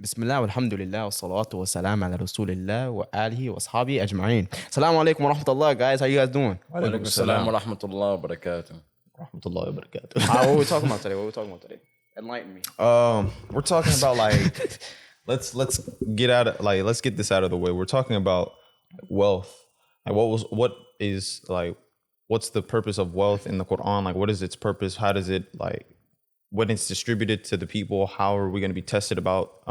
بسم الله والحمد لله والصلاة والسلام على رسول الله وآله وأصحابه أجمعين. السلام عليكم ورحمة الله, guys. How you guys doing? Walaikum assalam wa rahmatullahi wa barakatuh. Rahmatullahi wa barakatuh. What are we talking about today? What are we talking about today? Enlighten me. We're talking about like let's get this out of the way. We're talking about wealth. Like what's the purpose of wealth in the Quran? Like what is its purpose? How does it when it's distributed to the people, how are we going to be tested about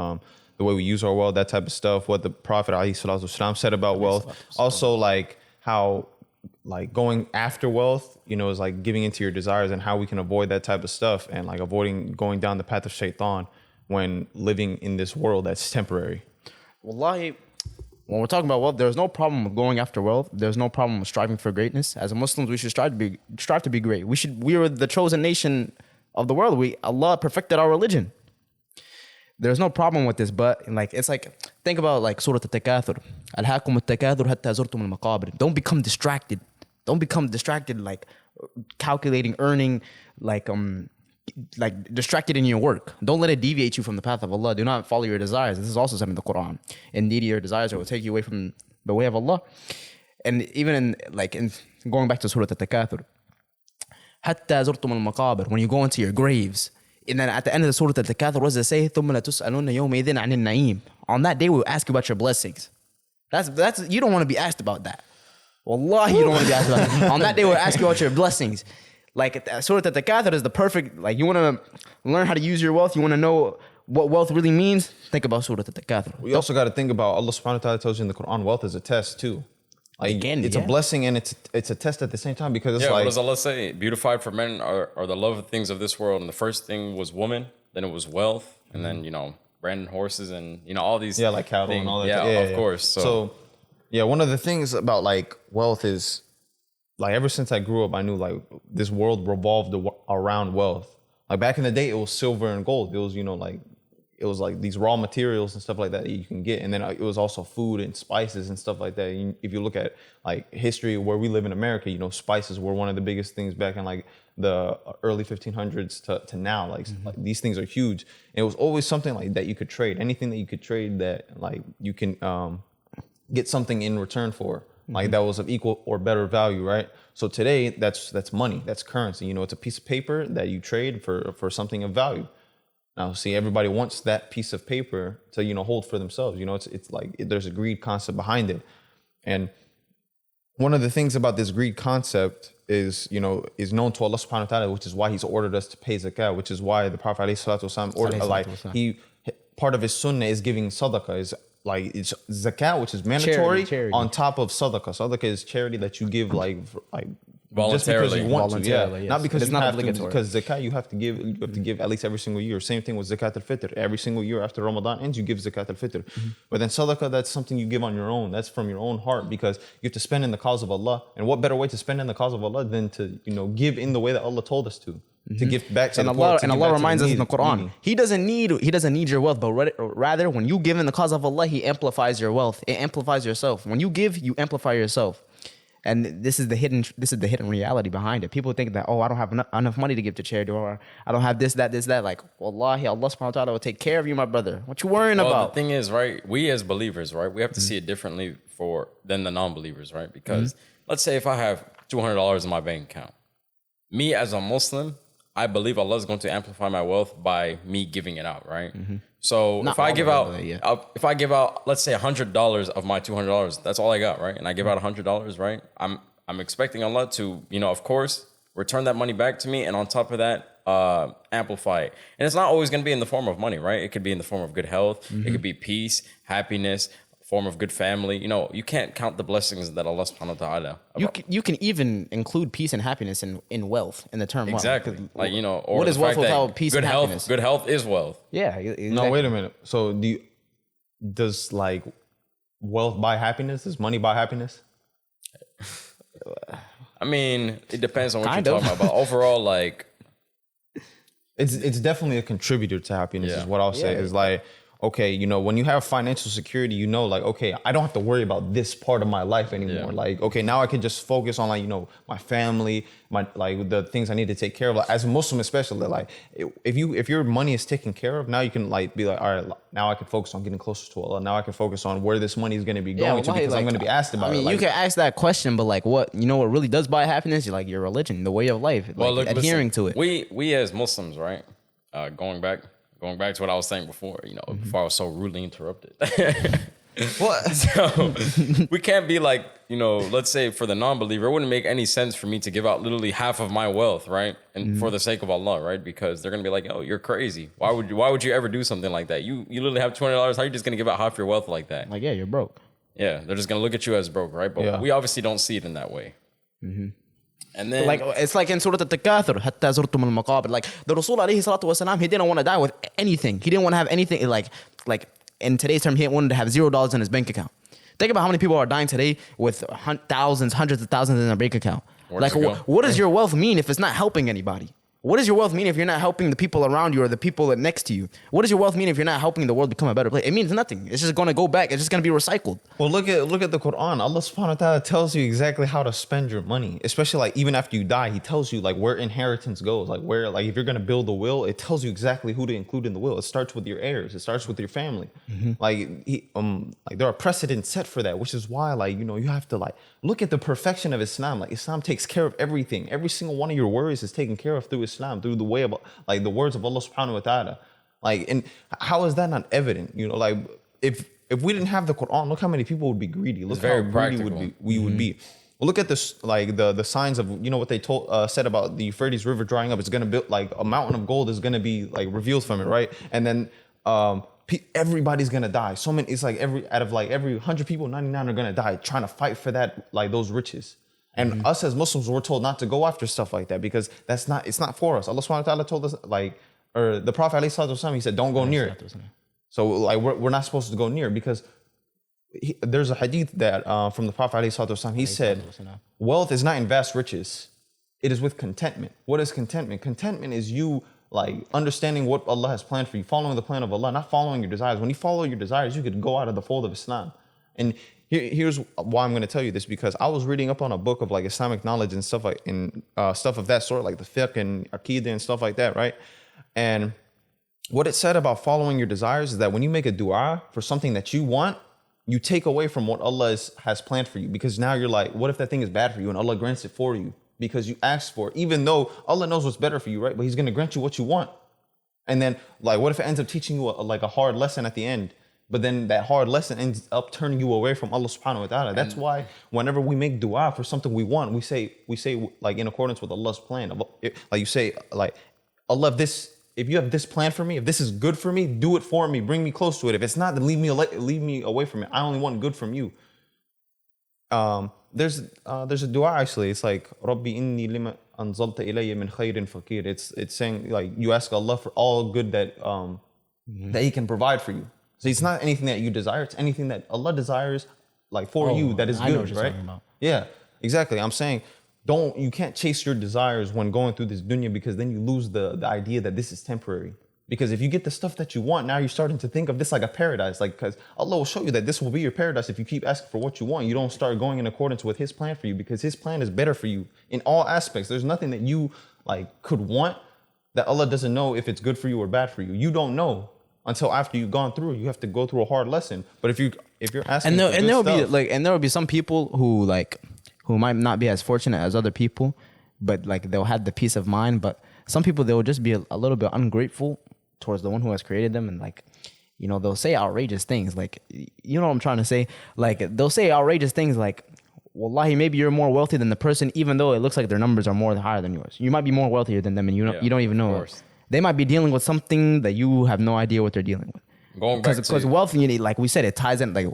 the way we use our wealth, that type of stuff, what the Prophet ﷺ said about wealth. Also like how going after wealth, is like giving into your desires and how we can avoid that type of stuff and like avoiding going down the path of shaitan when living in this world that's temporary. Wallahi, when we're talking about wealth, there's no problem with going after wealth. There's no problem with striving for greatness. As Muslims, we should strive to be great. We are the chosen nation of the world. Allah perfected our religion. There's no problem with this, but think about Surah Al-Takathur. Alhaakum al-takathur hatta zurtum al-maqabir. Don't become distracted. Don't become distracted calculating, earning, distracted in your work. Don't let it deviate you from the path of Allah. Do not follow your desires. This is also said in the Quran. Indeed, your desires will take you away from the way of Allah. And even in going back to Surah Al-Takathur, hatta zurtum al-maqabir, when you go into your graves. And then at the end of the Surah Al-Takathur, what does it say? ثُمَّ لَتُسْأَلُنَّ يَوْمَئِذٍ عَنِ النَّعِيمِ. On that day, we'll ask you about your blessings. That's you don't want to be asked about that. Wallahi, you don't want to be asked about that. On that day, we'll ask you about your blessings. Surah Al-Takathur is the perfect, you want to learn how to use your wealth, you want to know what wealth really means, think about Surah Al-Takathur. We also got to think about Allah subhanahu wa ta'ala tells you in the Quran, wealth is a test too. It's a blessing and it's a test at the same time because it's what does Allah say? Beautified for men are the love of things of this world. And the first thing was woman, then it was wealth, and then, branded horses and, all these like cattle things. And all that. Yeah, of course. So, one of the things about wealth is ever since I grew up, I knew this world revolved around wealth. Back in the day, it was silver and gold. It was, it was these raw materials and stuff like that you can get. And then it was also food and spices and stuff like that. If you look at history where we live in America, spices were one of the biggest things back in the early 1500s to now. These things are huge. And it was always something that you could trade. Anything that you could trade that you can get something in return for. That was of equal or better value, right? So today, that's money, that's currency. It's a piece of paper that you trade for something of value. Now, see, everybody wants that piece of paper to, hold for themselves. There's a greed concept behind it. And one of the things about this greed concept is known to Allah subhanahu wa ta'ala, which is why he's ordered us to pay zakah, which is why the Prophet ordered, part of his sunnah is giving sadaqah, it's zakat, which is mandatory, charity. On top of sadaqah. Sadaqah is charity that you give voluntarily. Just because you want to, yes. Not because it's you not have obligatory. To, because zakat you have to give at least every single year. Same thing with zakat al-fitr. Every single year after Ramadan ends, you give zakat al-fitr. But then sadaqah, that's something you give on your own. That's from your own heart because you have to spend in the cause of Allah. And what better way to spend in the cause of Allah than to give in the way that Allah told us to give back to the poor. And Allah reminds us in the Quran, He doesn't need your wealth, but rather when you give in the cause of Allah, He amplifies your wealth. It amplifies yourself. When you give, you amplify yourself. And this is the hidden reality behind it. People think that, I don't have enough money to give to charity, or I don't have this, that. Wallahi, Allah subhanahu wa ta'ala will take care of you, my brother. What you worrying about? The thing is, right, we as believers, right, we have to see it differently than the non-believers, right? Because let's say if I have $200 in my bank account, me as a Muslim, I believe Allah is going to amplify my wealth by me giving it out, right? So if I give out, let's say $100 of my $200, that's all I got, right? And I give out $100, right? I'm expecting Allah to, of course, return that money back to me, and on top of that, amplify it. And it's not always going to be in the form of money, right? It could be in the form of good health. It could be peace, happiness, form of good family. You can't count the blessings that Allah subhanahu wa ta'ala. You can even include peace and happiness in wealth, in the term wealth. Exactly. Or what is wealth without peace and happiness? Good health is wealth. Yeah. Exactly. No, wait a minute. So does wealth buy happiness? Does money buy happiness? I mean, it depends on what you're talking about. But overall, it's definitely a contributor to happiness is what I'll say. It's okay, you know, when you have financial security, you know, like, okay, I don't have to worry about this part of my life anymore. Yeah. Like, okay, now I can just focus on, like, you know, my family, my, like, the things I need to take care of. Like, as a Muslim, especially, like, if your money is taken care of, now you can, like, be like, all right, now I can focus on getting closer to Allah. Now I can focus on where this money is going to be going to, wallahi, because I'm going to be asked about I mean, it. Like, you can ask that question, but like, what really does buy happiness? Like your religion, the way of life, like look, adhering listen, to it. We as Muslims, right? Going back to what I was saying before, you know, before I was so rudely interrupted. what? So we can't be like, you know, let's say for the non-believer, it wouldn't make any sense for me to give out literally half of my wealth, right? And for the sake of Allah, right? Because they're gonna be like, oh, you're crazy. Why would you ever do something like that? You literally have $200. How are you just gonna give out half your wealth like that? Like, yeah, you're broke. Yeah, they're just gonna look at you as broke, right? But we obviously don't see it in that way. And then Like it's like in Surah Al-Takathur, hatta zurtum al-maqabir. Like the Rasul alayhi salatu wasalam, he didn't want to die with anything. He didn't want to have anything like in today's term, he wanted to have $0 in his bank account. Think about how many people are dying today with thousands, hundreds of thousands in their bank account. Like what does your wealth mean if it's not helping anybody? What does your wealth mean if you're not helping the people around you or the people next to you? What does your wealth mean if you're not helping the world become a better place? It means nothing. It's just going to go back. It's just going to be recycled. Well, look at the Quran. Allah subhanahu wa ta'ala tells you exactly how to spend your money, especially like even after you die. He tells you like where inheritance goes, like where, like if you're going to build a will, it tells you exactly who to include in the will. It starts with your heirs. It starts with your family. Like there are precedents set for that, which is why, like, you know, you have to like look at the perfection of Islam. Like Islam takes care of everything. Every single one of your worries is taken care of through Islam, through the way of like the words of Allah subhanahu wa ta'ala. Like, and how is that not evident? You know, like if we didn't have the Quran, look how many people would be greedy. Look how greedy we would be. Well, look at this, like the signs of, you know, what they said about the Euphrates River drying up. It's going to build like a mountain of gold is going to be like revealed from it, right? And then everybody's going to die. So many, it's like out of every 100 people, 99 are going to die trying to fight for that, like those riches. And us as Muslims, we're told not to go after stuff like that because it's not for us. Allah subhanahu wa ta'ala told us, like, or the Prophet alayhi salatu wasalam, he said, don't go near it. So like we're not supposed to go near because there's a hadith that from the Prophet alayhi salatu wasalam, he said, wealth is not in vast riches. It is with contentment. What is contentment? Contentment is you like understanding what Allah has planned for you, following the plan of Allah, not following your desires. When you follow your desires, you could go out of the fold of Islam. And here's why I'm going to tell you this, because I was reading up on a book of like Islamic knowledge and stuff stuff of that sort, like the fiqh and aqidah and stuff like that, right? And what it said about following your desires is that when you make a dua for something that you want, you take away from what Allah has planned for you, because now you're like, what if that thing is bad for you and Allah grants it for you because you asked for it, even though Allah knows what's better for you, right? But He's going to grant you what you want. And then like, what if it ends up teaching you a hard lesson at the end? But then that hard lesson ends up turning you away from Allah subhanahu wa ta'ala. That's why whenever we make dua for something we want, we say like in accordance with Allah's plan. Like you say, like, Allah, if you have this plan for me, if this is good for me, do it for me, bring me close to it. If it's not, then leave me away from it. I only want good from you. There's a dua actually. It's like, Rabbi inni lima anzalta ilayya min khayrin faqir. It's saying like you ask Allah for all good that He can provide for you. So it's not anything that you desire. It's anything that Allah desires, like for you, that is good, I know what you're right? talking about. Yeah, exactly. I'm saying, you can't chase your desires when going through this dunya, because then you lose the idea that this is temporary. Because if you get the stuff that you want, now you're starting to think of this like a paradise. Like, because Allah will show you that this will be your paradise if you keep asking for what you want. You don't start going in accordance with His plan for you, because His plan is better for you in all aspects. There's nothing that you like could want that Allah doesn't know if it's good for you or bad for you. You don't know until after you've gone through. You have to go through a hard lesson. But if you're asking, and there will be some people who might not be as fortunate as other people, but like they'll have the peace of mind. But some people, they will just be a little bit ungrateful towards the one who has created them, and like, you know, they'll say outrageous things. Like, you know what I'm trying to say? Like, they'll say outrageous things like, wallahi, maybe you're more wealthy than the person, even though it looks like their numbers are more higher than yours. You might be more wealthier than them, and you don't even know it. They might be dealing with something that you have no idea what they're dealing with. Going back because wealth, you need, like we said, it ties in. Like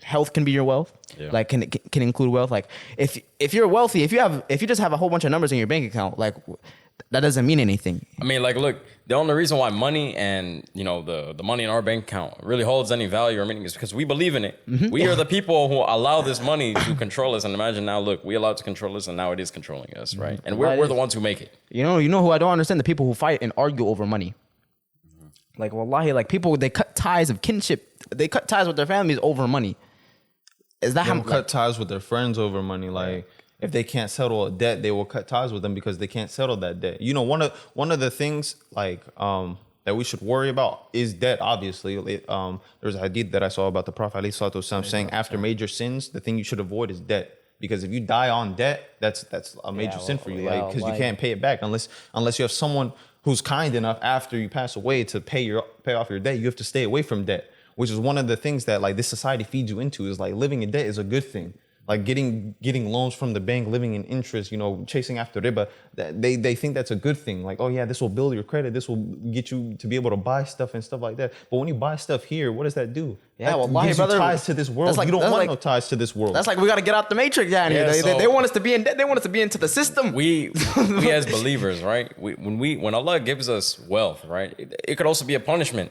health can be your wealth. Yeah. Like can include wealth. Like if you're wealthy, if you just have a whole bunch of numbers in your bank account, like that doesn't mean anything. I mean, like, look, the only reason why money and, you know, the money in our bank account really holds any value or meaning is because we believe in it. Mm-hmm. We are the people who allow this money to control us. And imagine now, look, we allow it to control us, and now it is controlling us, right? And we're the ones who make it. You know who I don't understand? The people who fight and argue over money. Like wallahi, like people, they cut ties of kinship. They cut ties with their families over money. Is that They how will cut ties with their friends over money. Like if they can't settle a debt, they will cut ties with them because they can't settle that debt. You know, one of the things like that we should worry about is debt. Obviously, there's a hadith that I saw about the Prophet ﷺ saying after major sins, the thing you should avoid is debt. Because if you die on debt, that's a major sin for you. Like because you can't pay it back unless you have someone who's kind enough after you pass away to pay off your debt. You have to stay away from debt, which is one of the things that like this society feeds you into. Is like living in debt is a good thing. Like getting loans from the bank, living in interest, you know, chasing after riba. They think that's a good thing. Like, oh yeah, this will build your credit. This will get you to be able to buy stuff and stuff like that. But when you buy stuff here, what does that do? Yeah, that wallahi, gives you brother, ties to this world. like- you don't that's want like- no ties to this world. That's like we got to get out the matrix, Yanni. Yeah, They so- want us to be in debt. They want us to be into the system. We as believers, right? When Allah gives us wealth, right? It could also be a punishment.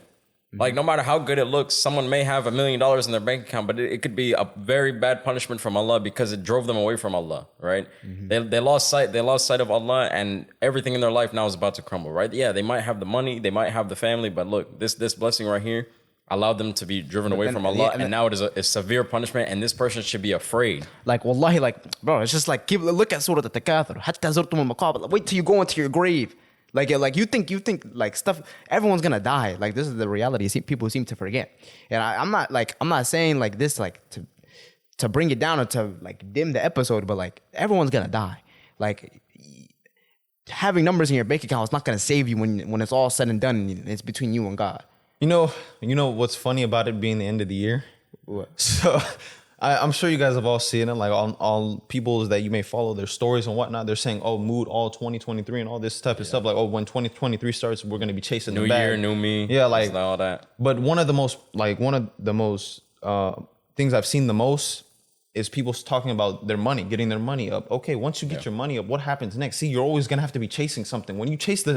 Like no matter how good it looks, someone may have $1 million in their bank account, but it could be a very bad punishment from Allah because it drove them away from Allah, right? They lost sight of Allah, and everything in their life now is about to crumble, right? Yeah, they might have the money, they might have the family, but look, this blessing right here allowed them to be driven away from Allah, and now it is a severe punishment, and this person should be afraid. Like wallahi, like bro, it's just like look at Surah Al-Takathur. Hatta zurtum al-maqabir. Wait till you go into your grave. Like you think like stuff. Everyone's gonna die. Like this is the reality. People seem to forget. And I'm not saying like this like to bring it down or to like dim the episode, but like everyone's gonna die. Like having numbers in your bank account is not gonna save you when it's all said and done. And it's between you and God. You know what's funny about it being the end of the year? What? So I'm sure you guys have all seen it, like all people that you may follow their stories and whatnot. They're saying, oh, mood all 2023 and all this type of stuff. Like, oh, when 2023 starts, we're going to be chasing the bag. New year, new me. Yeah, like all that. But one of the most things I've seen the most is people talking about their money, getting their money up. Okay, once you get your money up, what happens next? See, you're always gonna have to be chasing something. When you chase the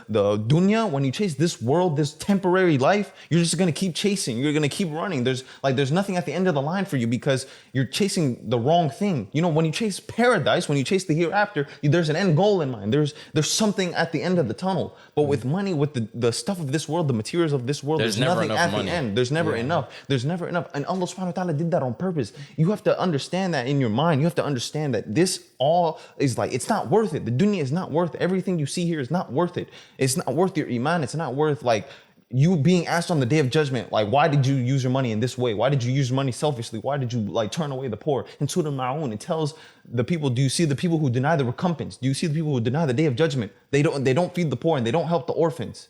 dunya, when you chase this world, this temporary life, you're just gonna keep chasing. You're gonna keep running. There's nothing at the end of the line for you because you're chasing the wrong thing. You know, when you chase paradise, when you chase the hereafter, there's an end goal in mind. There's something at the end of the tunnel. But with money, with the stuff of this world, the materials of this world, there's never nothing enough at money. the end. There's never enough. There's never enough. And Allah subhanahu wa ta'ala did that on purpose. You have to understand that in your mind. You have to understand that this all is like, it's not worth it. The dunya is not worth it. Everything you see here is not worth it. It's not worth your iman. It's not worth like you being asked on the day of judgment, like, why did you use your money in this way? Why did you use money selfishly? Why did you like turn away the poor? In Surah Al-Ma'un, it tells the people, do you see the people who deny the recompense? Do you see the people who deny the day of judgment? They don't feed the poor and they don't help the orphans.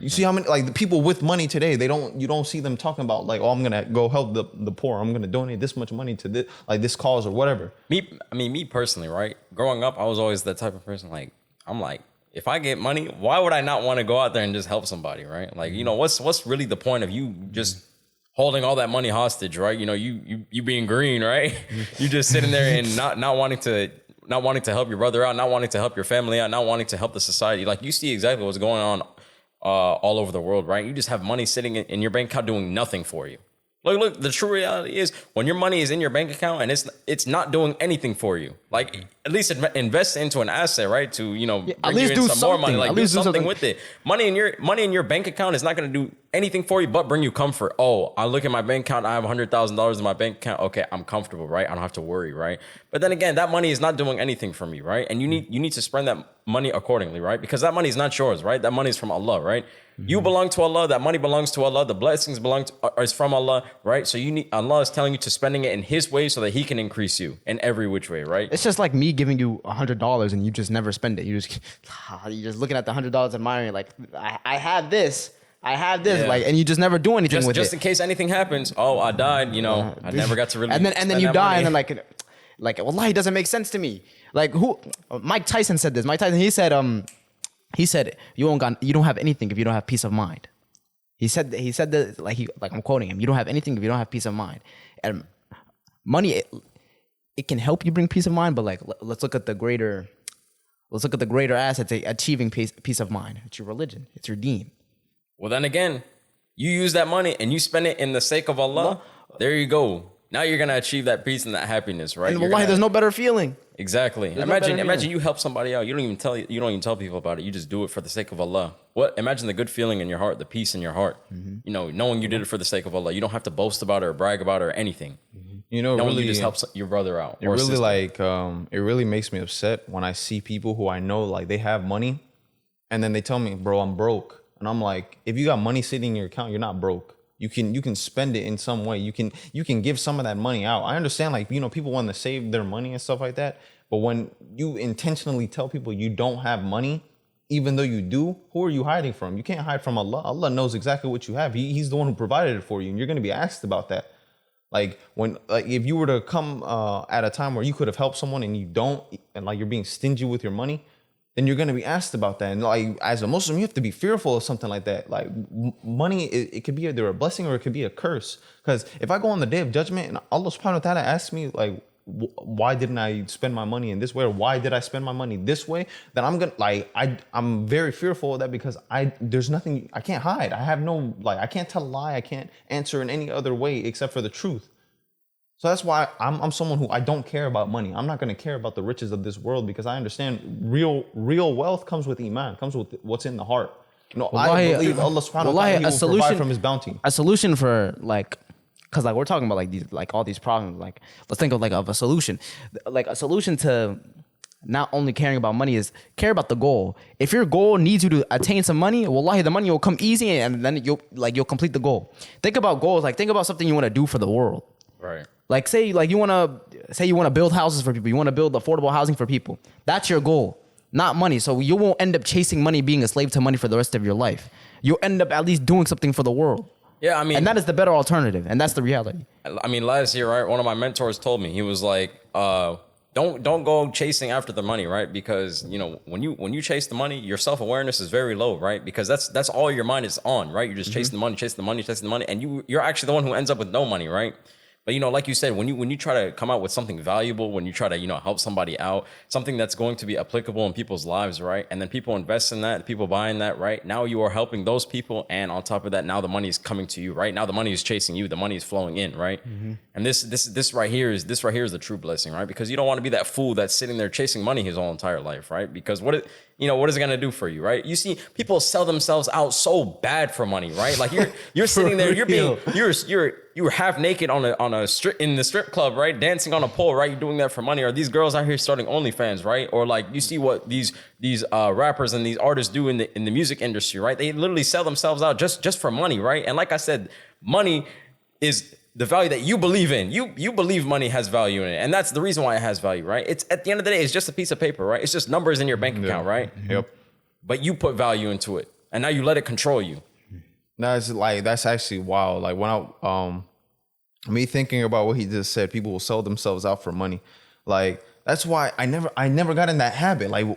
You see how many, like the people with money today, you don't see them talking about like, oh, I'm going to go help the poor. I'm going to donate this much money to this cause or whatever. Me personally, right? Growing up, I was always the type of person like, I'm like, if I get money, why would I not want to go out there and just help somebody, right? Like, you know, what's really the point of you just holding all that money hostage, right? You know, you being green, right? You just sitting there and not wanting to help your brother out, not wanting to help your family out, not wanting to help the society. Like you see exactly what's going on all over the world, right? You just have money sitting in your bank account doing nothing for you. Look, the true reality is when your money is in your bank account and it's not doing anything for you, like at least invest into an asset, right? To, you know, at least do some more money, something. like At do least do something something. with it. Money in your bank account is not going to do anything for you but bring you comfort. Oh, I look at my bank account, I have $100,000 in my bank account. Okay, I'm comfortable, right? I don't have to worry, right? But then again, that money is not doing anything for me, right? And you need to spend that money accordingly, right? Because that money is not yours, right? That money is from Allah, right? You belong to Allah. That money belongs to Allah. The blessings is from Allah, right? So Allah is telling you to spending it in His way so that He can increase you in every which way, right? It's just like me giving you $100 and you just never spend it. You're just looking at the $100 admiring, like I have this, Yeah. like, and you just never do anything with Just it. in case anything happens. Oh, I died. You know, I never got to really. And then spend you that die, money. and then like wallahi, it doesn't make sense to me. Like Mike Tyson said this. Mike Tyson, he said you don't have anything if you don't have peace of mind. He said that like I'm quoting him. You don't have anything if you don't have peace of mind. And money, it can help you bring peace of mind, but like let's look at the greater asset to achieving peace of mind. It's your religion. It's your deen. Well, then again, you use that money and you spend it in the sake of Allah. There you go. Now you're gonna achieve that peace and that happiness, right? And wallahi, there's no better feeling. Exactly. no better Imagine feeling. you help somebody out. You don't even tell people about it. You just do it for the sake of Allah. Imagine the good feeling in your heart, the peace in your heart. You know, knowing you did it for the sake of Allah. You don't have to boast about it or brag about it or anything. You know, Knowing really, you just help your brother out. it or really sister. like it really makes me upset when I see people who I know like they have money, and then they tell me, "Bro, I'm broke," and I'm like, "If you got money sitting in your account, you're not broke. You can spend it in some way. You can give some of that money out. I understand, like, you know, people want to save their money and stuff like that. But when you intentionally tell people you don't have money, even though you do, who are you hiding from? You can't hide from Allah. Allah knows exactly what you have. He's the one who provided it for you, and you're going to be asked about that. Like if you were to come at a time where you could have helped someone and you don't, and like you're being stingy with your money, then you're going to be asked about that. And like as a Muslim, you have to be fearful of something like that. Like money, it could be either a blessing or it could be a curse. Because if I go on the day of judgment and Allah subhanahu wa ta'ala asks me like, why didn't I spend my money in this way, or why did I spend my money this way, then I'm gonna like I'm very fearful of that, because there's nothing I can't hide. I have no, like, I can't tell a lie. I can't answer in any other way except for the truth. So that's why I'm someone who I don't care about money. I'm not going to care about the riches of this world, because I understand real wealth comes with iman, comes with what's in the heart. You know, I believe Allah subhanahu wa ta'ala, He will provide from His bounty. A solution for like, because like we're talking about like these, like all these problems, like let's think of like of a solution. Like a solution to not only caring about money is care about the goal. If your goal needs you to attain some money, wallahi, the money will come easy, and then you'll complete the goal. Think about goals, like think about something you want to do for the world. Right. Like say you want to build houses for people. You want to build affordable housing for people. That's your goal, not money. So you won't end up chasing money, being a slave to money for the rest of your life. You'll end up at least doing something for the world. Yeah, I mean, and that is the better alternative, and that's the reality. I mean, last year, right, one of my mentors told me, he was like, don't go chasing after the money, right? Because, you know, when you chase the money, your self-awareness is very low, right? Because that's all your mind is on, right? You're just chasing the money, and you're actually the one who ends up with no money, right? But, you know, like you said, when you try to come out with something valuable, when you try to, you know, help somebody out, something that's going to be applicable in people's lives, right? And then people invest in that, people buying that, right? Now you are helping those people. And on top of that, now the money is coming to you, right? Now the money is chasing you. The money is flowing in, right? And this right here is the true blessing, right? Because you don't want to be that fool that's sitting there chasing money his whole entire life, right? Because what is it going to do for you, right? You see people sell themselves out so bad for money, right? Like you're sitting there, you're half naked on a strip in the strip club, right? Dancing on a pole, right? You're doing that for money. Or these girls out here starting OnlyFans, right? Or like you see what these rappers and these artists do in the music industry, right? They literally sell themselves out just for money, right? And like I said, money is the value that you believe in. You believe money has value in it, and that's the reason why it has value, right? It's at the end of the day, it's just a piece of paper, right? It's just numbers in your bank account, right? Yep. But you put value into it, and now you let it control you. That's actually wild. Like when me thinking about what he just said, people will sell themselves out for money. Like that's why I never got in that habit. Like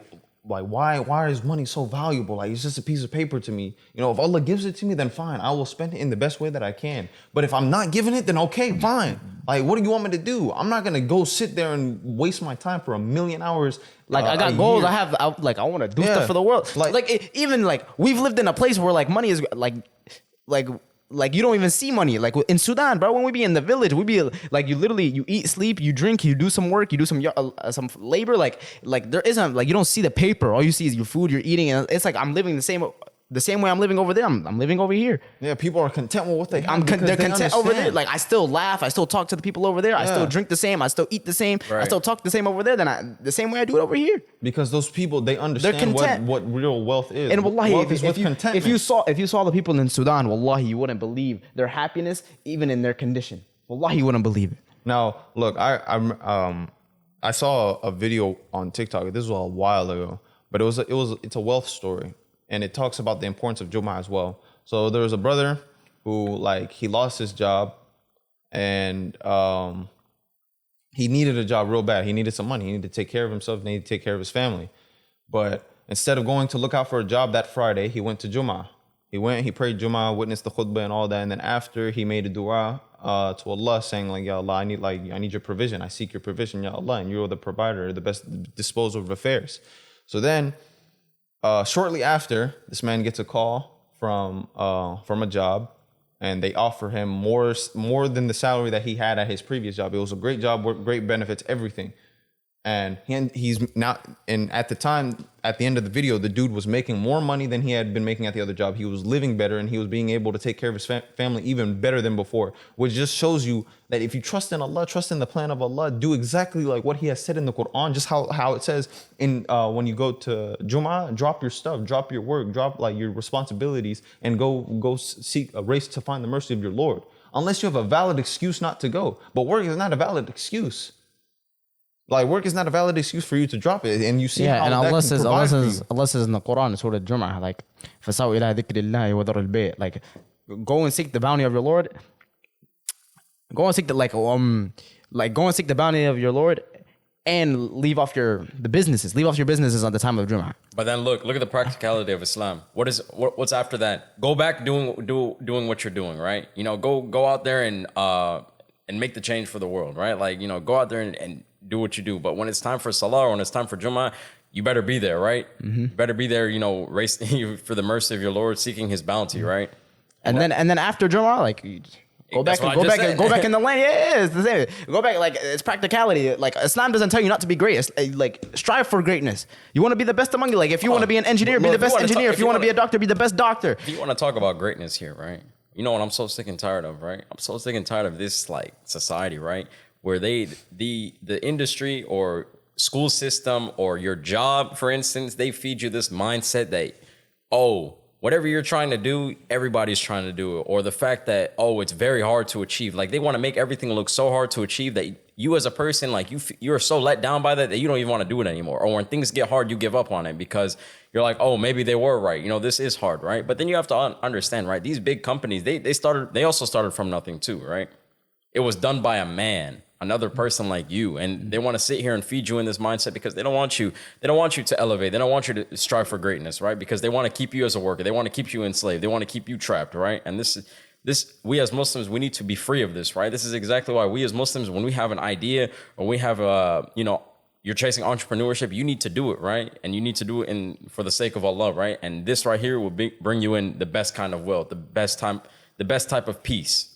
why is money so valuable? Like it's just a piece of paper to me. You know, if Allah gives it to me, then fine. I will spend it in the best way that I can. But if I'm not giving it, then okay, fine. Like what do you want me to do? I'm not gonna go sit there and waste my time for 1,000,000 hours. Like I got goals. I want to do stuff for the world. Even we've lived in a place where like money is like you don't even see money. Like in Sudan, bro, when we be in the village, we be like you eat, sleep, you drink, you do some work, you do some labor. Like there isn't, like, you don't see the paper. All you see is your food you're eating, and it's like I'm living the same way I'm living over there. I'm living over here. Yeah, people are content with what they have. They're content over there. Like I still laugh. I still talk to the people over there. I still drink the same. I still eat the same. Right. I still talk the same over there. The same way I do it over here. Because those people, they understand what real wealth is. And wallahi, wealth is with contentment. if you saw the people in Sudan, wallahi, you wouldn't believe their happiness even in their condition. Wallahi, you wouldn't believe it. Now, look, I saw a video on TikTok. This was a while ago, but it's a wealth story. And it talks about the importance of Jummah as well. So there was a brother who, like, he lost his job, and he needed a job real bad. He needed some money. He needed to take care of himself. He needed to take care of his family. But instead of going to look out for a job that Friday, he went to Jummah. He prayed Jummah, witnessed the khutbah and all that. And then after, he made a dua to Allah, saying, like, Ya Allah, I need your provision. I seek your provision, Ya Allah. And you are the provider, the best disposer of affairs. So then, shortly after, this man gets a call from a job, and they offer him more than the salary that he had at his previous job. It was a great job, great benefits, everything. And he's now, and at the time, at the end of the video, the dude was making more money than he had been making at the other job. He was living better, and he was being able to take care of his family even better than before, which just shows you that if you trust in Allah, trust in the plan of Allah, do exactly like what he has said in the Quran, just how it says in when you go to Jummah, drop your stuff, drop your work, drop like your responsibilities, and go seek a race to find the mercy of your Lord. Unless you have a valid excuse not to go. But work is not a valid excuse. Like, work is not a valid excuse for you to drop it. And you see how and that Allah can says, provide for you. Allah says in the Quran, Surah Jummah, like, فَسَوْا إِلَىٰ ذِكْرِ اللَّهِ وَذَرُ الْبَيْءِ. Like, go and seek the bounty of your Lord. Go and seek the, go and seek the bounty of your Lord and leave off your businesses. Leave off your businesses at the time of Jummah. But then look at the practicality of Islam. What's after that? Go back doing what you're doing, right? You know, go out there and make the change for the world, right? Like, you know, go out there and do what you do. But when it's time for Salah or when it's time for Jummah, you better be there, right? You better be there, you know, racing for the mercy of your Lord, seeking his bounty, right? And then after Jummah, like, go back in the land. Yeah, it's the same. Go back, like, it's practicality. Like, Islam doesn't tell you not to be great. It's, like, strive for greatness. You want to be the best among you. Like, if you want to be an engineer, be the best engineer. If you want to be a doctor, be the best doctor. If you want to talk about greatness here, right? You know what I'm so sick and tired of, right? I'm so sick and tired of this, like, society, right? Where the industry or school system or your job, for instance, they feed you this mindset that, oh, whatever you're trying to do, everybody's trying to do it. Or the fact that, oh, it's very hard to achieve. Like, they want to make everything look so hard to achieve that you as a person, like, you're so let down by that you don't even want to do it anymore. Or when things get hard, you give up on it because you're like, oh, maybe they were right. You know, this is hard, right? But then you have to understand, right? These big companies, they also started from nothing too, right? It was done by a man, another person like you, and they want to sit here and feed you in this mindset because they don't want you to elevate. They don't want you to strive for greatness, right? Because they want to keep you as a worker. They want to keep you enslaved. They want to keep you trapped, right? And this we as Muslims, we need to be free of this, right? This is exactly why we as Muslims, when we have an idea or we have you're chasing entrepreneurship, you need to do it, right? And you need to do it for the sake of Allah, right? And this right here will bring you in the best kind of wealth, the best type of peace.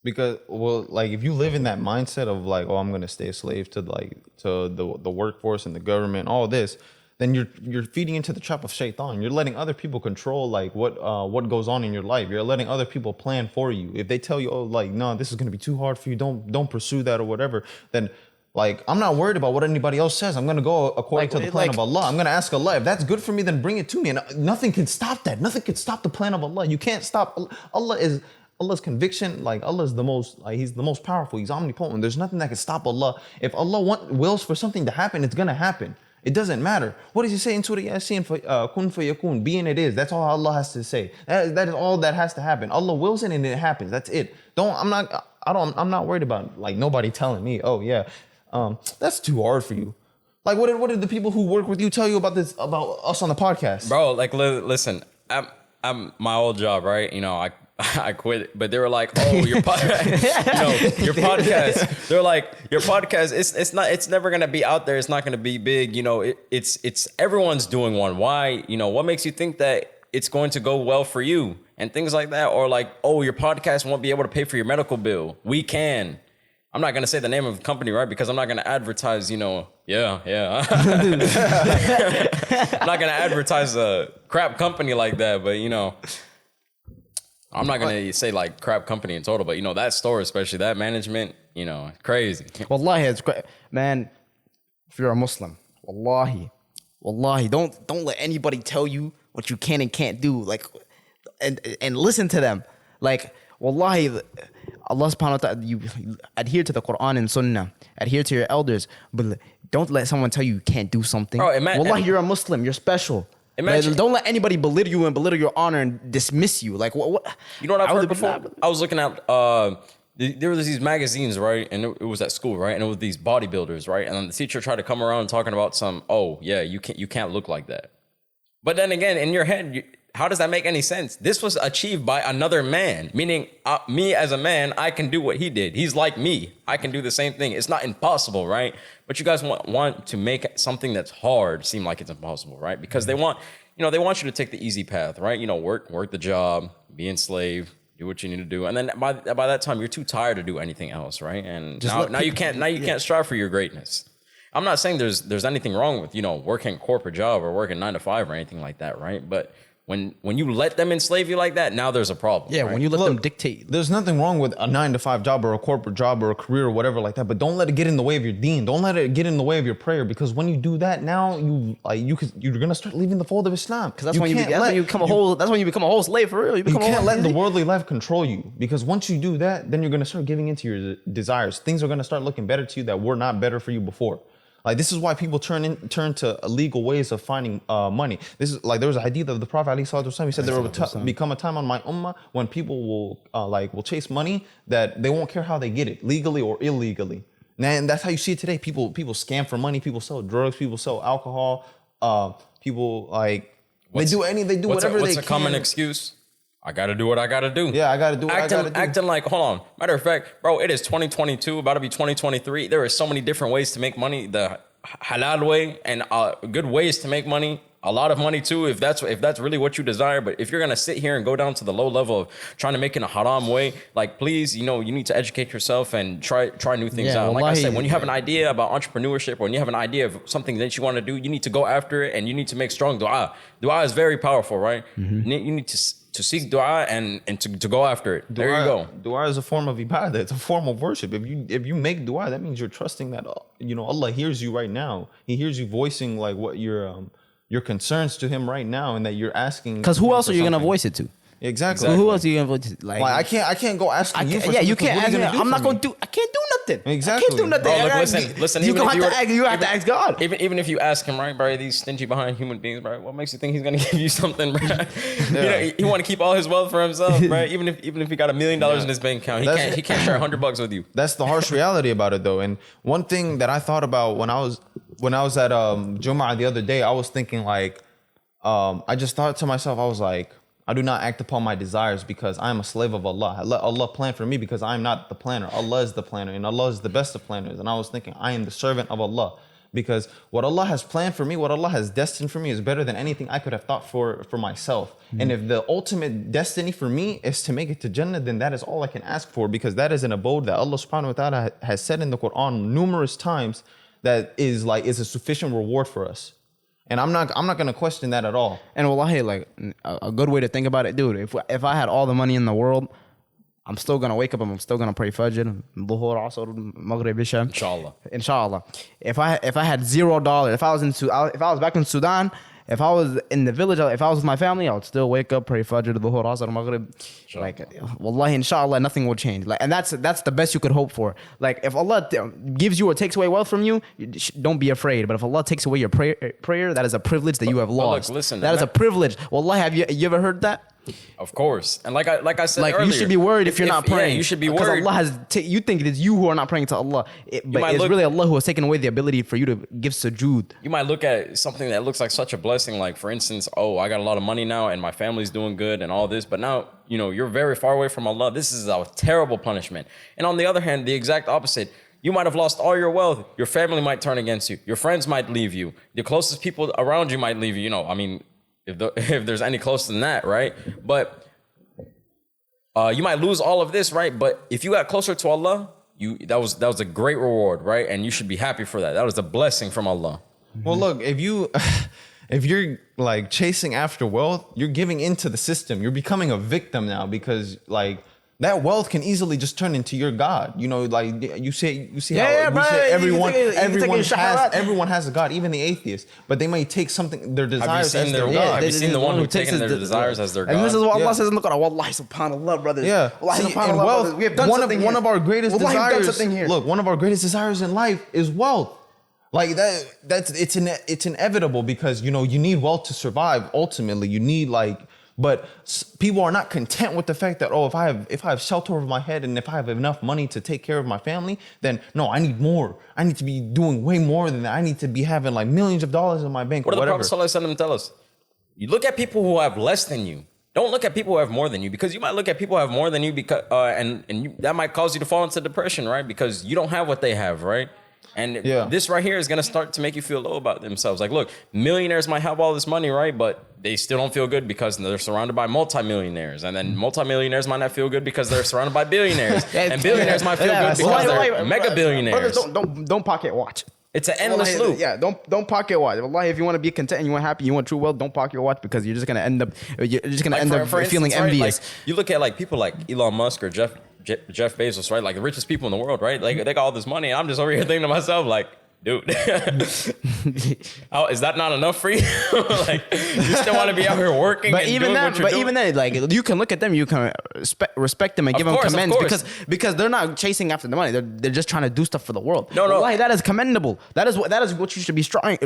Because, well, like, if you live in that mindset of like, oh, I'm gonna stay a slave to the workforce and the government, all this, then you're feeding into the trap of shaitan. You're letting other people control like what goes on in your life. You're letting other people plan for you. If they tell you, oh, like, no, this is gonna be too hard for you, don't pursue that or whatever, then, like, I'm not worried about what anybody else says. I'm going to go according to the plan of Allah. I'm going to ask Allah. If that's good for me, then bring it to me. And nothing can stop that. Nothing can stop the plan of Allah. You can't stop. Allah's conviction. Like, He's the most powerful. He's omnipotent. There's nothing that can stop Allah. If Allah wills for something to happen, it's going to happen. It doesn't matter. What does he say in Surah Yasin? Kun fayakun. Be and it is. That's all Allah has to say. That is all that has to happen. Allah wills it and it happens. That's it. I'm not worried about, like, nobody telling me, oh yeah, that's too hard for you. Like, what did the people who work with you tell you about us on the podcast? Bro, like, listen, I'm my old job, right? You know, I quit, but they were like, oh, your podcast, your podcast. They're like, your podcast, it's never gonna be out there. It's not gonna be big. You know, it's everyone's doing one. Why? You know, what makes you think that it's going to go well for you and things like that? Or like, oh, your podcast won't be able to pay for your medical bill. We can. I'm not going to say the name of the company, right? Because I'm not going to advertise, I'm not going to advertise a crap company like that, but, I'm not going to say like crap company in total, but, that store, especially that management, crazy. Wallahi, it's great. Man, if you're a Muslim, wallahi, don't let anybody tell you what you can and can't do. Like, and listen to them. Like, wallahi, Allah subhanahu wa ta'ala, you adhere to the Quran and Sunnah, adhere to your elders, but don't let someone tell you can't do something. Bro, wallahi, you're a Muslim, you're special. Don't let anybody belittle you and belittle your honor and dismiss you. Like, what? You know what I've heard before? I was looking at, there was these magazines, right? And it was at school, right? And it was these bodybuilders, right? And then the teacher tried to come around talking about you can't look like that. But then again, in your head, how does that make any sense? This was achieved by another man, meaning me as a man, I can do what he did. He's like me. I can do the same thing. It's not impossible, right? But you guys want to make something that's hard seem like it's impossible, right? Because they want you to take the easy path, right? Work the job, be enslaved, do what you need to do, and then by that time you're too tired to do anything else, right? And now you can't strive for your greatness. I'm not saying there's anything wrong with working a corporate job or working 9 to 5 or anything like that, right? But when you let them enslave you like that, now there's a problem. Yeah, right? when you let them dictate. There's nothing wrong with a 9 to 5 job or a corporate job or a career or whatever like that, but don't let it get in the way of your deen. Don't let it get in the way of your prayer, because when you do that, now you're gonna start leaving the fold of Islam. Because that's when you become a whole slave for real. You can't let the worldly life control you, because once you do that, then you're gonna start giving into your desires. Things are gonna start looking better to you that were not better for you before. Like, this is why people turn to illegal ways of finding money. This is like, there was a hadith of the Prophet ﷺ. He said there will become a time on my ummah when people will chase money that they won't care how they get it, legally or illegally. And that's how you see it today. People scam for money. People sell drugs. People sell alcohol. People they do whatever they can. What's a common excuse? I gotta do what I gotta do. Yeah, I gotta do what I gotta do. Acting like, hold on. Matter of fact, bro, it is 2022, about to be 2023. There are so many different ways to make money. The halal way and good ways to make money. A lot of money too, if that's really what you desire. But if you're gonna sit here and go down to the low level of trying to make it in a haram way, like, please, you need to educate yourself and try new things out. Like I said, when you have an idea about entrepreneurship, or when you have an idea of something that you want to do, you need to go after it, and you need to make strong dua. Dua is very powerful, right? Mm-hmm. You need to seek dua and to go after it. There you go. Dua is a form of ibadah. It's a form of worship. If you make dua, that means you're trusting that Allah hears you right now. He hears you voicing like what your concerns to him right now, and that you're asking. Because who else are you gonna voice it to? Exactly. Who else are you gonna voice it? Like I can't go asking you. You can't ask me. I'm not gonna do. I can't do nothing. Exactly. I can't do nothing. Bro, look, listen. You have to ask God. Even if you ask him, right, bro, these stingy behind human beings, bro, what makes you think he's gonna give you something, bro? He want to keep all his wealth for himself, right? Even if he got $1 million in his bank account, he can't share $100 with you. That's the harsh reality about it, though. And one thing that I thought about when I was at Jummah the other day, I was thinking like, I just thought to myself, I was like, I do not act upon my desires because I am a slave of Allah. I let Allah plan for me because I am not the planner. Allah is the planner, and Allah is the best of planners. And I was thinking, I am the servant of Allah, because what Allah has planned for me, what Allah has destined for me, is better than anything I could have thought for myself. Mm-hmm. And if the ultimate destiny for me is to make it to Jannah, then that is all I can ask for, because that is an abode that Allah subhanahu wa ta'ala has said in the Quran numerous times that is a sufficient reward for us. And I'm not gonna question that at all. And wallahi, like, a good way to think about it, dude, if I had all the money in the world, I'm still gonna wake up and I'm still gonna pray Fajr, Dhuhr, Asr, Maghrib, Isha. Inshallah. If I had $0, if I was back in Sudan, if I was in the village, if I was with my family, I would still wake up, pray Fajr, Dhuhr, Asr, Maghrib. Like, wallahi, inshallah, nothing will change. Like, and that's the best you could hope for. Like, if Allah gives you or takes away wealth from you, don't be afraid. But if Allah takes away your prayer, that is a privilege that you have lost. Look, listen, that is a privilege. Wallahi, have you ever heard that? Of course. And like I said earlier, you should be worried if you're not praying. Yeah, you should be worried. Because Allah you think it is you who are not praying to Allah. But it's really Allah who has taken away the ability for you to give sujood. You might look at something that looks like such a blessing, like, for instance, I got a lot of money now and my family's doing good and all this, but now, you're very far away from Allah. This is a terrible punishment. And on the other hand, the exact opposite. You might have lost all your wealth. Your family might turn against you. Your friends might leave you. The closest people around you might leave you. If there's any closer than that, right? But you might lose all of this, right? But if you got closer to Allah, that was a great reward, right? And you should be happy for that. That was a blessing from Allah. Well, look, if you're like chasing after wealth, you're giving into the system. You're becoming a victim now, because like that wealth can easily just turn into your God. Like you see how everyone has a God, even the atheist. But they might take something, their desires as their God. Have you seen the one who takes their desires as their God? And this is what Allah says in the Quran. Wallahi, subhanallah, brothers. Yeah. Wallahi, subhanallah, brothers. We have done something one of our greatest desires. Here. Look, one of our greatest desires in life is wealth. Like it's inevitable, because you need wealth to survive. Ultimately, you need but people are not content with the fact that, if I have shelter over my head and if I have enough money to take care of my family, then no, I need more. I need to be doing way more than that. I need to be having like millions of dollars in my bank. What did the Prophet ﷺ tell us? You look at people who have less than you. Don't look at people who have more than you, because you might look at people who have more than you because that might cause you to fall into depression, right? Because you don't have what they have, right? And Yeah. this right here is going to start to make you feel low about themselves. Like, look, millionaires might have all this money, right? But they still don't feel good because they're surrounded by multimillionaires. And then multimillionaires might not feel good because they're surrounded by billionaires. And billionaires might feel good because they're mega billionaires. Brothers, don't pocket watch. It's an endless loop. Yeah, don't pocket watch. Wallahi, if you want to be content and you want happy, you want true wealth, don't pocket watch because you're just gonna end up feeling envious. Like, you look at like people like Elon Musk or Jeff Bezos, right? Like the richest people in the world, right? Like they got all this money. And I'm just over here thinking to myself, like, dude, is that not enough for you? Like, you still want to be out here working? But and even doing then, what you're doing? like you can look at them, you can respect them and give them commends because they're not chasing after the money. They're just trying to do stuff for the world. No. Wallahi, that is commendable. That is what you should be striving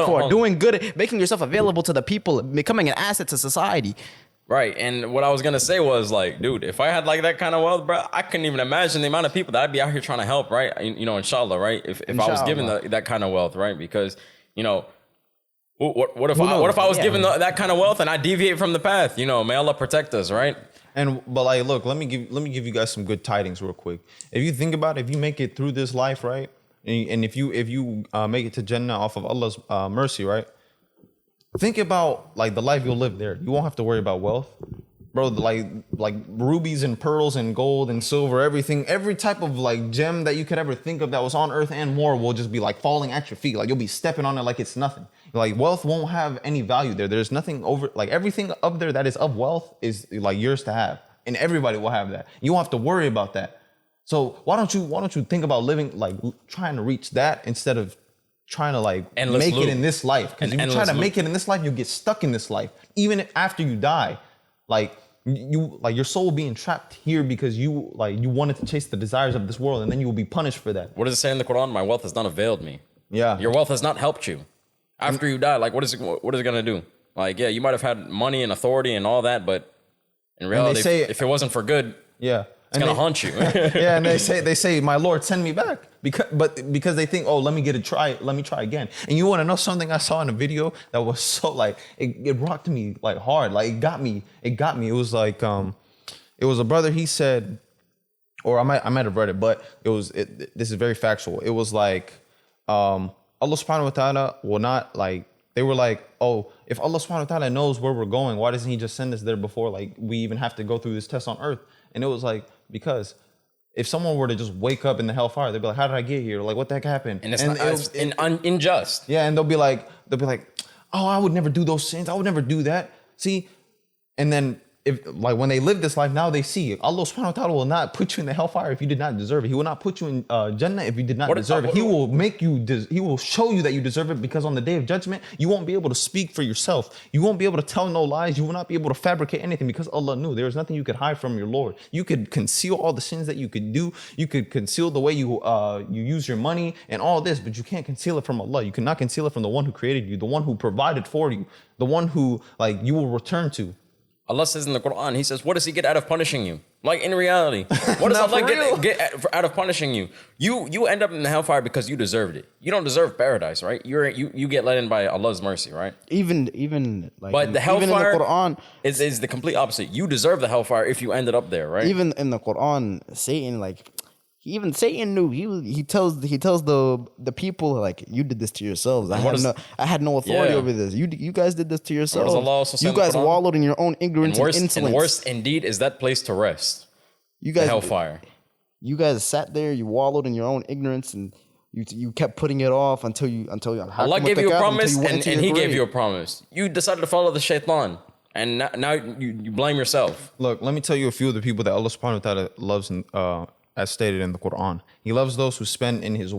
for. Doing good, making yourself available to the people, becoming an asset to society. Right. And what I was going to say was like, dude, if I had like that kind of wealth, bro, I couldn't even imagine the amount of people that I'd be out here trying to help, right? You know, inshallah, right? If I was given that kind of wealth, right? Because, you know, what if I was given that kind of wealth and I deviate from the path? You know, may Allah protect us, right? But like, look, let me give you guys some good tidings real quick. If you think about it, if you make it through this life, right? And if you make it to Jannah off of Allah's mercy, right? Think about like the life you'll live there. You won't have to worry about wealth, bro. Like rubies and pearls and gold and silver, everything, every type of like gem that you could ever think of that was on earth and more will just be like falling at your feet. Like you'll be stepping on it like it's nothing. Like wealth won't have any value there. There's nothing over, like everything up there that is of wealth is like yours to have, and everybody will have that. You won't have to worry about that. So why don't you think about living like trying to reach that instead of trying to like endless make loop. it in this life, because if you try to make it in this life, you get stuck in this life. Even after you die, like your soul being trapped here because you wanted to chase the desires of this world, and then you will be punished for that. What does it say in the Quran? My wealth has not availed me. Yeah, your wealth has not helped you. After you die, like what is it gonna do? Like, yeah, you might have had money and authority and all that, but in reality, if it wasn't for good, yeah, it's gonna haunt you. Yeah, and they say, my Lord, send me back. Because they think, oh, let me try again. And you want to know something I saw in a video that was so like it rocked me like hard, like it got me. It was like it was a brother. He said, or I might have read it, but this is very factual. It was like Allah subhanahu wa ta'ala will not like. They were like, oh, if Allah subhanahu wa ta'ala knows where we're going, why doesn't he just send us there before like we even have to go through this test on earth? And it was like, because if someone were to just wake up in the hellfire, they'd be like, how did I get here? Like, what the heck happened? And it's unjust. Yeah, and they'll be like, oh, I would never do those sins. I would never do that. See? And then if like when they live this life, now they see Allah subhanahu wa ta'ala will not put you in the hellfire if you did not deserve it. He will not put you in Jannah if you did not deserve it. He will make you, he will show you that you deserve it, because on the day of judgment, you won't be able to speak for yourself. You won't be able to tell no lies. You will not be able to fabricate anything, because Allah knew there was nothing you could hide from your Lord. You could conceal all the sins that you could do. You could conceal the way you use your money and all this, but you can't conceal it from Allah. You cannot conceal it from the one who created you, the one who provided for you, the one who like you will return to. Allah says in the Quran, he says, what does he get out of punishing you? Like in reality, what does Allah get out of punishing you? You end up in the hellfire because you deserved it. You don't deserve paradise, right? You get let in by Allah's mercy, right? Even like, but the hellfire in the Quran is the complete opposite. You deserve the hellfire if you ended up there, right? Even in the Quran, Satan knew. He tells the people like, you did this to yourselves. I had no authority over this. You guys did this to yourselves. You guys wallowed in your own ignorance and insolence. And worse indeed is that place to rest. You guys, the hellfire. You guys sat there. You wallowed in your own ignorance, and you kept putting it off until Allah gave you a promise, and He gave you a promise. You decided to follow the shaitan. And now you blame yourself. Look, let me tell you a few of the people that Allah subhanahu wa ta'ala loves, as stated in the Quran. He loves those who spend in his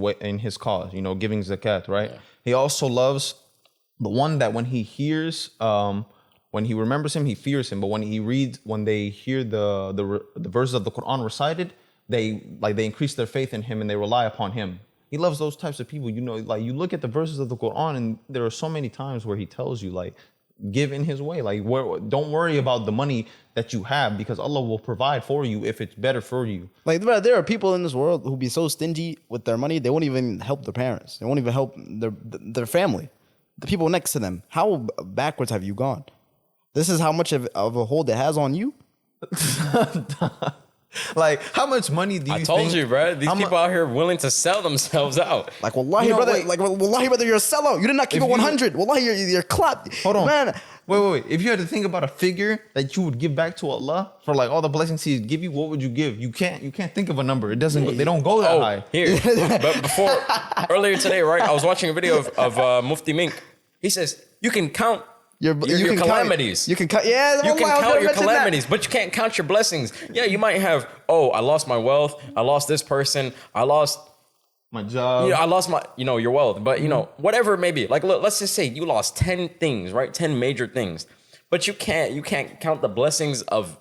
cause, giving zakat, right? Yeah. He also loves the one that when he hears, when he remembers him, he fears him. But when they hear the verses of the Quran recited, they increase their faith in him and they rely upon him. He loves those types of people. Like you look at the verses of the Quran, and there are so many times where he tells you like, give in his way. Like, don't worry about the money that you have, because Allah will provide for you if it's better for you. Like, there are people in this world who be so stingy with their money, they won't even help their parents. They won't even help their family, the people next to them. How backwards have you gone? This is how much of a hold it has on you. Like, how much money do you I told think? you, bro. These how mu- people out here willing to sell themselves out. Like wallahi, You know, brother. wait. Like wallahi, brother, you're a sellout. You did not keep If it you- 100. Wallahi, you're clapped. Hold on. man. Wait. If you had to think about a figure that you would give back to Allah for like all the blessings He give you, what would you give? You can't think of a number. It doesn't. They don't go that high. Here. But before, earlier today, right, I was watching a video of Mufti Mink. He says, you can count your can calamities. You can count. Yeah, You can count your mention that. calamities, but you can't count your blessings. Yeah, you might have, I lost my wealth. I lost this person. I lost, My job. I lost my, your wealth. But, whatever it may be. Like, look, let's just say you lost 10 things, right? 10 major things. But you can't count the blessings of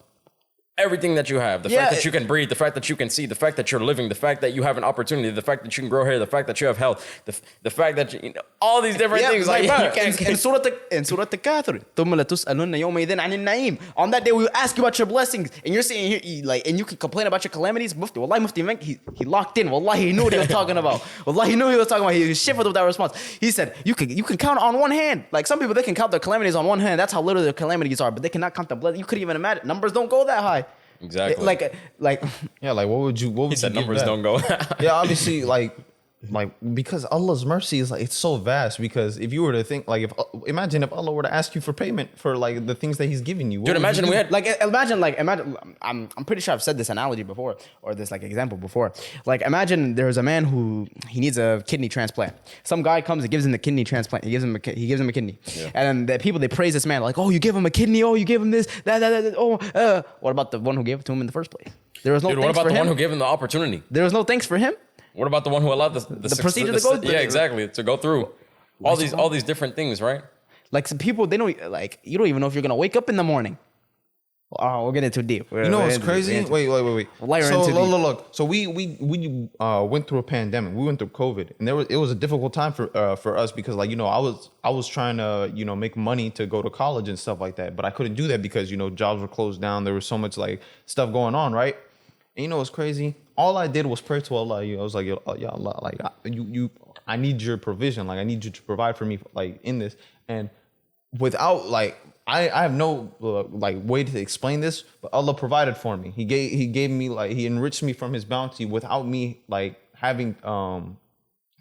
everything that you have. The fact that you can breathe, the fact that you can see, the fact that you're living, the fact that you have an opportunity, the fact that you can grow hair, the fact that you have health, the fact that all these different things. Like, bro, you can't. in Surah Al-Kathir, ثُمَّ لَتُسْأَلُنَّ يَوْمَئِذٍ عَنِ النَّعِيمِ. On that day, we will ask you about your blessings, and you're sitting here, and you can complain about your calamities. Mufti Mink, he locked in. Wallahi, he knew what he was talking about. Wallahi, he knew what he was talking about. He shivered with that response. He said, you can count on one hand. Like some people, they can count their calamities on one hand. That's how little their calamities are, but they cannot count the blessings. You couldn't even imagine. Numbers don't go that high. Exactly. Like Yeah, like what would you He said give numbers back? don't go. Yeah, obviously, like because Allah's mercy is like it's so vast. Because if you were to think like imagine if Allah were to ask you for payment for like the things that He's giving you, what Dude, would imagine you we do? had imagine. I'm pretty sure I've said this analogy before, or this like example before. Like imagine there's a man who he needs a kidney transplant. Some guy comes and gives him the kidney transplant. He gives him a kidney, and then the people they praise this man like, oh, you gave him a kidney, oh, you gave him this, that. What about the one who gave it to him in the first place? There was no. Dude, what thanks about for the him. one who gave him the opportunity? There was no thanks for him. What about the one who allowed the procedure to go through? Yeah, exactly, to go through all these different things, right? Like some people, they don't like. You don't even know if you're gonna wake up in the morning. Oh, we'll get into deep. You know what's crazy? Wait. Wallahi, So into deep. look. So we went through a pandemic. We went through COVID, and it was a difficult time for us because like I was trying to make money to go to college and stuff like that, but I couldn't do that because jobs were closed down. There was so much like stuff going on, right? And you know what's crazy? All I did was pray to Allah. I was like, ya Allah, like I need your provision. Like I need you to provide for me, like in this. And without like, I have no like way to explain this, but Allah provided for me. He gave me like He enriched me from His bounty without me like having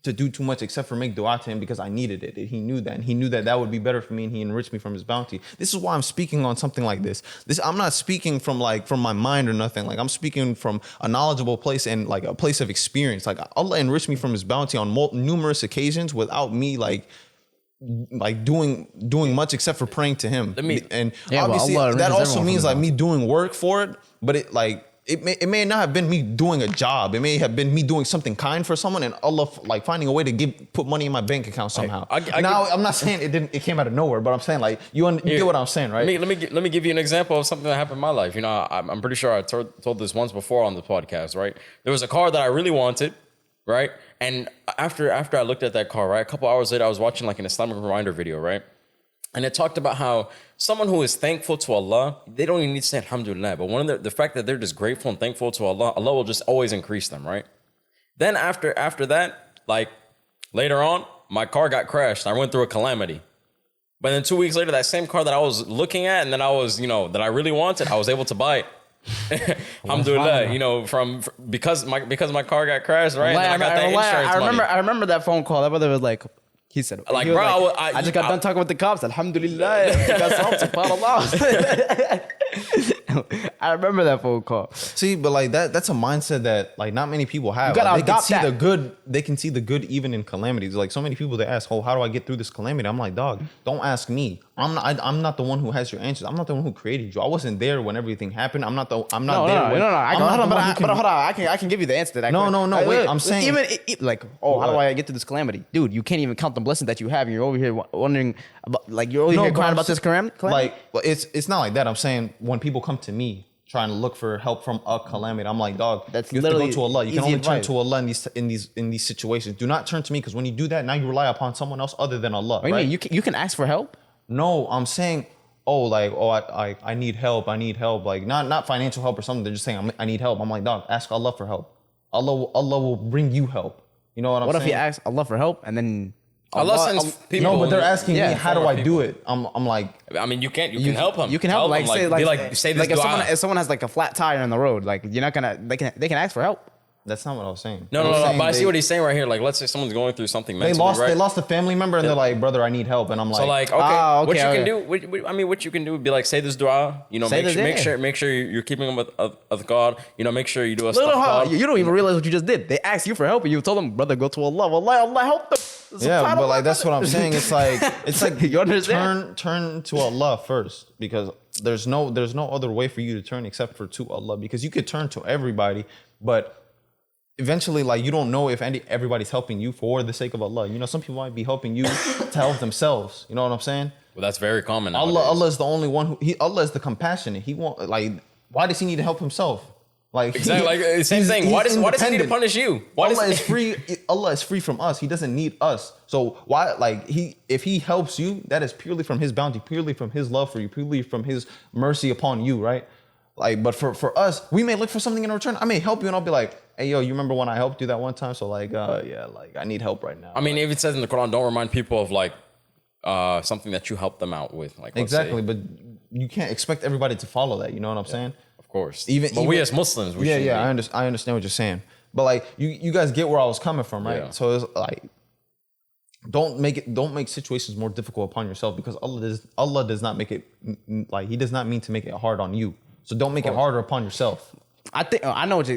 to do too much except for make dua to Him because I needed it. He knew that, and He knew that would be better for me, and He enriched me from His bounty. This is why I'm speaking on something like this. I'm not speaking from my mind or nothing. Like I'm speaking from a knowledgeable place and like a place of experience. Like Allah enriched me from His bounty on numerous occasions without me like doing much except for praying to Him. Obviously Allah that enriches also everyone means from like me doing work for it, but it may not have been me doing a job. It may have been me doing something kind for someone, and Allah like finding a way to put money in my bank account somehow. I'm not saying it came out of nowhere, but I'm saying like you get what I'm saying, right? Let me give you an example of something that happened in my life. I'm pretty sure I told this once before on the podcast, right? There was a car that I really wanted, right? And after I looked at that car, right, a couple hours later, I was watching like an Islamic reminder video, right? And it talked about how someone who is thankful to Allah, they don't even need to say Alhamdulillah, but the fact that they're just grateful and thankful to Allah, Allah will just always increase them, right? Then after that, like later on, my car got crashed. I went through a calamity. But then 2 weeks later, that same car that I was looking at and that I was, that I really wanted, I was able to buy it. Alhamdulillah, because my car got crashed, right? And then I got that insurance money. I remember that phone call. That brother was like, he said, like, he was bro, like, I just got done talking with the cops. Alhamdulillah. I remember that phone call. See, but like that's a mindset that like not many people have. You gotta Like, they can adopt see that. the good. They can see the good even in calamities. Like so many people they ask, "Oh, how do I get through this calamity?" I'm like, "Dog, don't ask me. I'm not the one who has your answers. I'm not the one who created you. I wasn't there when everything happened. I'm not there. I can give you the answer to that. No, wait, I'm saying- even like, how do I get through this calamity, dude? You can't even count the blessings that you have, and you're over here wondering about, like, you're over here but crying I'm about this calamity. Like, well, it's not like that. I'm saying when people come to me trying to look for help from a calamity, I'm like, dog, That's you have to go literally to Allah. You can easy only turn advice. to Allah in these situations. Do not turn to me because when you do that, now you rely upon someone else other than Allah. What do you right? mean? You can ask for help. No, I'm saying, I need help. I need help. Like not financial help or something. They're just saying I need help. I'm like, dog, ask Allah for help. Allah will bring you help. You know what I'm What saying? if you ask Allah for help and then Allah sends people. No, but they're asking Yeah, me, how do I do it? I'm like, I mean, you can help him. You can help, like, him. Say this like dua. if someone has like a flat tire on the road, like you're not gonna, they can ask for help. that's not what I was saying. No. But I see what he's saying right here. Like, let's say someone's going through something mentally, They right? lost a family member, and they're like, brother, I need help, and I'm like, So like, what you can do? What you can do would be like, say this dua. You know, Say make sure you're keeping them with God. You know, make sure you do a Look stuff. how you don't even realize what you just did. They asked you for help, and you told them, brother, go to Allah. Allah help them. yeah, but like that's what I'm saying. It's like You understand? turn to Allah first, because there's no other way for you to turn except for to Allah, because you could turn to everybody, but eventually, like, you don't know if everybody's helping you for the sake of Allah. You know, some people might be helping you to help themselves. You know what I'm saying? Well, that's very common nowadays. Allah is the only one Allah is the compassionate. He won't, like, why does he need to help himself? Like, Exactly, like same thing. Why does he need to punish you? Allah is free. Allah is free from us. He doesn't need us. So why, like, if he helps you, that is purely from his bounty, purely from his love for you, purely from his mercy upon you, right? Like, but for us, we may look for something in return. I may help you, and I'll be like, hey, yo, you remember when I helped you that one time? So like, yeah, like, I need help right now. I mean, if it says in the Quran, don't remind people of like something that you helped them out with, like, let's exactly. say. But you can't expect everybody to follow that. You know what I'm saying? Of course. Even we as Muslims, we should yeah, be. I understand what you're saying. But like, you guys get where I was coming from, right? Yeah. So it's like, don't make situations more difficult upon yourself, because Allah does not make it, like, he does not mean to make it hard on you. So don't make it harder upon yourself. I think I know what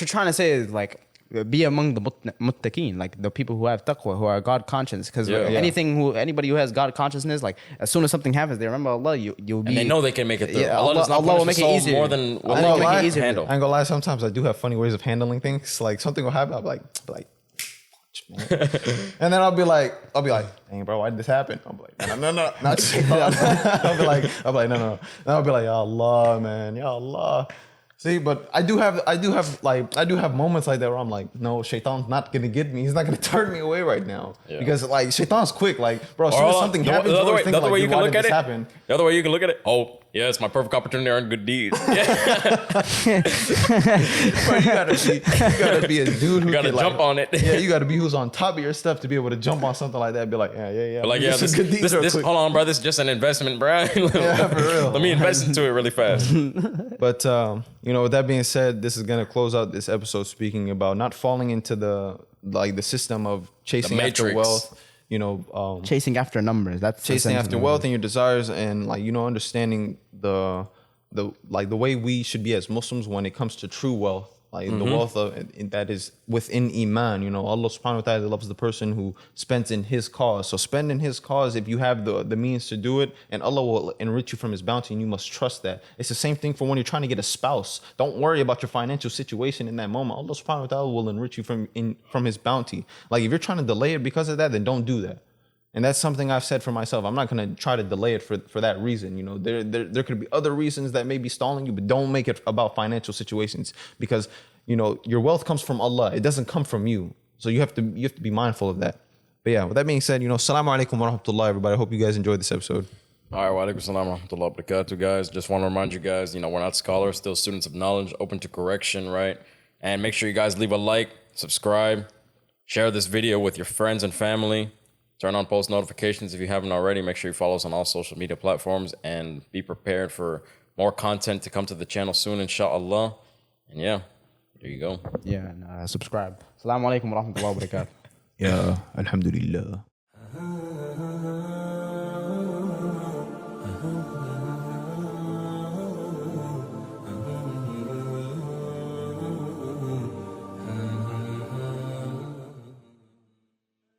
you're trying to say is like, be among the muttaqeen, like the people who have taqwa, who are God conscious. Because anybody who has God consciousness, like, as soon as something happens, they remember Allah. You'll be. And they know they can make it through. Yeah, Allah does not Allah will punish make the it soul easier. more than what Allah will they make it can easier. handle. I ain't gonna lie, sometimes I do have funny ways of handling things. Like, something will happen, I'll be like, and then I'll be like, dang, bro, why did this happen? I'll be like, no, not I'll be like, no. And I'll be like, ya Allah, man, ya Allah. See, but I do have moments like that where I'm like, no, Shaitan's not gonna get me. He's not gonna turn me away right now. Yeah. Because like, Shaitan's quick. Like, bro, as soon as something happens, the other way you can look at it. Happen? The other way you can look at it. Oh, yeah, it's my perfect opportunity to earn good deeds. Yeah. Bro, you gotta be a dude who You gotta can, jump like, on it. Yeah, you gotta be who's on top of your stuff to be able to jump on something like that. And be like, yeah. But like, yeah, this hold on, bro. This is just an investment, bro. Yeah, for real. Let me invest into it really fast. But with that being said, this is gonna close out this episode speaking about not falling into the system of chasing after matrix. wealth. chasing after numbers. That's Chasing after essentially- wealth and your desires, and understanding the way we should be as Muslims when it comes to true wealth. Like the wealth that is within Iman. Allah subhanahu wa ta'ala loves the person who spends in his cause. So spend in his cause if you have the means to do it, and Allah will enrich you from his bounty, and you must trust that. It's the same thing for when you're trying to get a spouse. Don't worry about your financial situation in that moment. Allah subhanahu wa ta'ala will enrich you from his bounty. Like, if you're trying to delay it because of that, then don't do that. And that's something I've said for myself. I'm not going to try to delay it for that reason. There could be other reasons that may be stalling you, but don't make it about financial situations, because, your wealth comes from Allah. It doesn't come from you. So you have to be mindful of that. But yeah, with that being said, assalamu alaikum wa rahmatullah, everybody. I hope you guys enjoyed this episode. All right, wa alaikum salam wa rahmatullahi wa barakatuh, guys. Just want to remind you guys, we're not scholars, still students of knowledge, open to correction, right? And make sure you guys leave a like, subscribe, share this video with your friends and family. Turn on post notifications if you haven't already. Make sure you follow us on all social media platforms, and be prepared for more content to come to the channel soon, inshallah. And yeah, there you go. Yeah, and subscribe. Assalamu alaikum wa rahmatullahi wa barakatuh. Yeah, alhamdulillah.